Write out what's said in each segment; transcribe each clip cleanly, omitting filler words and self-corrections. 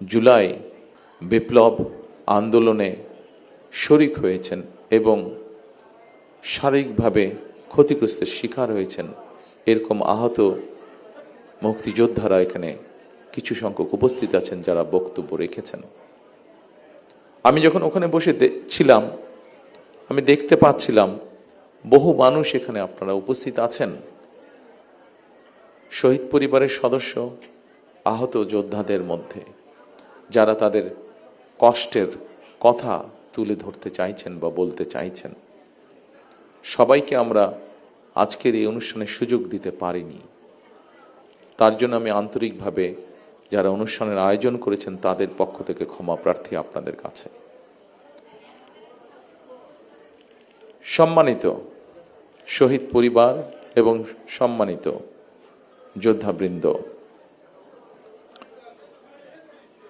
জুলাই বিপ্লব আন্দোলনে শরিক হয়েছেন এবং শারীরিকভাবে ক্ষতিগ্রস্তের শিকার হয়েছেন এরকম আহত মুক্তিযোদ্ধারা এখানে কিছু সংখ্যক উপস্থিত আছেন যারা বক্তব্য রেখেছেন। আমি যখন ওখানে বসে ছিলাম আমি দেখতে পাচ্ছিলাম বহু মানুষ এখানে আপনারা উপস্থিত আছেন, শহীদ পরিবারের সদস্য, আহত যোদ্ধাদের মধ্যে যারা তাদের কষ্টের কথা তুলে ধরতে চাইছেন বা বলতে চাইছেন। সবাইকে আমরা আজকের এই অনুষ্ঠানের সুযোগ দিতে পারিনি, তার জন্য আমি আন্তরিকভাবে যারা অনুষ্ঠানের আয়োজন করেছেন তাদের পক্ষ থেকে ক্ষমা প্রার্থী আপনাদের কাছে। সম্মানিত শহীদ পরিবার এবং সম্মানিত যোদ্ধাবৃন্দ,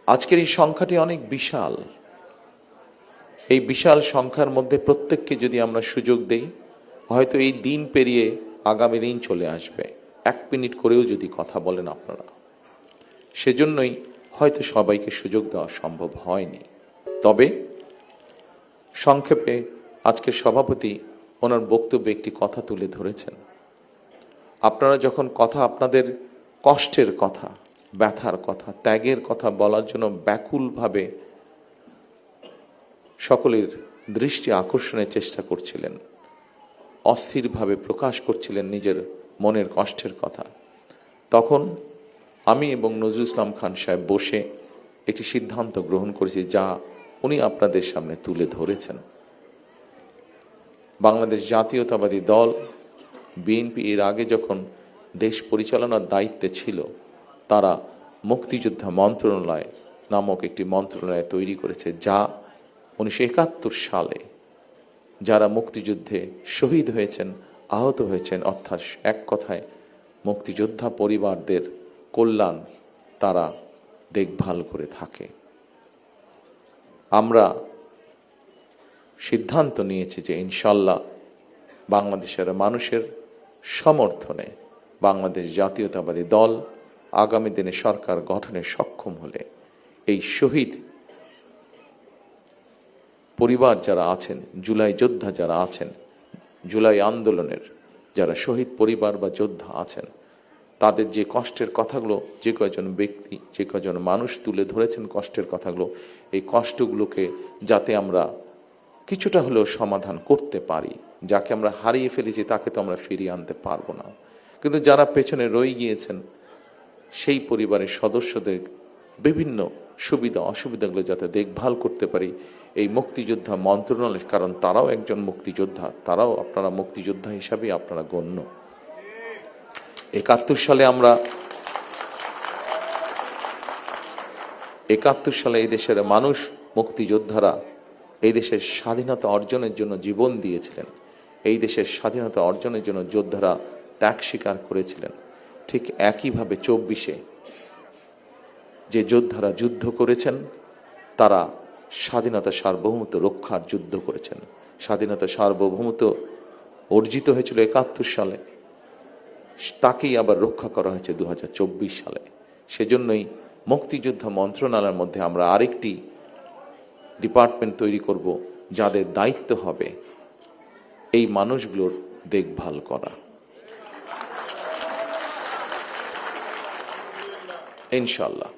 আজকের এই সংখ্যাটি অনেক বিশাল। এই বিশাল সংখ্যার মধ্যে প্রত্যেককে যদি আমরা সুযোগ দেই, হয়তো এই দিন পেরিয়ে আগামী দিন চলে আসবে। 1 মিনিট করেও যদি কথা বলেন আপনারা, সেজন্যই হয়তো সবাইকে সুযোগ দেওয়া সম্ভব হয়নি। তবে সংক্ষেপে আজকের সভাপতি ওনার বক্তব্যে একটি কথা তুলে ধরেছেন। আপনারা যখন কথা, আপনাদের কষ্টের কথা, ব্যথার কথা, ত্যাগের কথা বলার জন্য ব্যাকুলভাবে সকলের দৃষ্টি আকর্ষণের চেষ্টা করছিলেন, অস্থিরভাবে প্রকাশ করছিলেন নিজের মনের কষ্টের কথা, তখন আমি এবং নজরুল ইসলাম খান সাহেব বসে একটি সিদ্ধান্ত গ্রহণ করেছি যা উনি আপনাদের সামনে তুলে ধরেছেন। বাংলাদেশ জাতীয়তাবাদী দল বিএনপি এর আগে যখন দেশ পরিচালনার দায়িত্বে ছিল, তারা মুক্তিযোদ্ধা মন্ত্রণালয় নামক একটি মন্ত্রণালয় তৈরি করেছে, যা 1971 সালে যারা মুক্তিযুদ্ধে শহীদ হয়েছেন, আহত হয়েছেন, অর্থাৎ এক কথায় মুক্তিযোদ্ধা পরিবারদের কল্যাণ তারা দেখভাল করে থাকে। আমরা সিদ্ধান্ত নিয়েছি যে ইনশাল্লাহ বাংলাদেশের মানুষের সমর্থনে বাংলাদেশ জাতীয়তাবাদী দল আগামী দিনে সরকার গঠনে সক্ষম হলে এই শহীদ পরিবার যারা আছেন, জুলাই যোদ্ধা যারা আছেন, জুলাই আন্দোলনের যারা শহীদ পরিবার বা যোদ্ধা আছেন, তাদের যে কষ্টের কথাগুলো যে কয়জন ব্যক্তি, যে কয়জন মানুষ তুলে ধরেছেন কষ্টের কথাগুলো, এই কষ্টগুলোকে যাতে আমরা কিছুটা হলেও সমাধান করতে পারি। যাকে আমরা হারিয়ে ফেলেছি তাকে তো আমরা ফিরিয়ে আনতে পারবো না, কিন্তু যারা পেছনে রয়ে গিয়েছেন সেই পরিবারের সদস্যদের বিভিন্ন সুবিধা অসুবিধাগুলো যাতে দেখভাল করতে পারি এই মুক্তিযোদ্ধা মন্ত্রণালয়, কারণ তারাও একজন মুক্তিযোদ্ধা, তারাও আপনারা মুক্তিযোদ্ধা হিসাবে আপনারা গণ্য। 71 সালে এই দেশের মানুষ, মুক্তিযোদ্ধারা এই দেশের স্বাধীনতা অর্জনের জন্য জীবন দিয়েছিলেন। এই দেশের স্বাধীনতা অর্জনের জন্য যোদ্ধারা ত্যাগ স্বীকার করেছিলেন। ঠিক একইভাবে 24-এ যে যোদ্ধারা যুদ্ধ করেছেন, তারা স্বাধীনতা সার্বভৌমত্ব রক্ষার যুদ্ধ করেছেন। স্বাধীনতা সার্বভৌমত্ব অর্জিত হয়েছিল 71 সালে, তাকেই আবার রক্ষা করা হয়েছে 2024 সালে। সেজন্যই মুক্তিযোদ্ধা মন্ত্রণালয়ের মধ্যে আমরা আরেকটি ডিপার্টমেন্ট তৈরি করব, যাদের দায়িত্ব হবে এই মানুষগুলোর দেখভাল করা। ইনশাআল্লাহ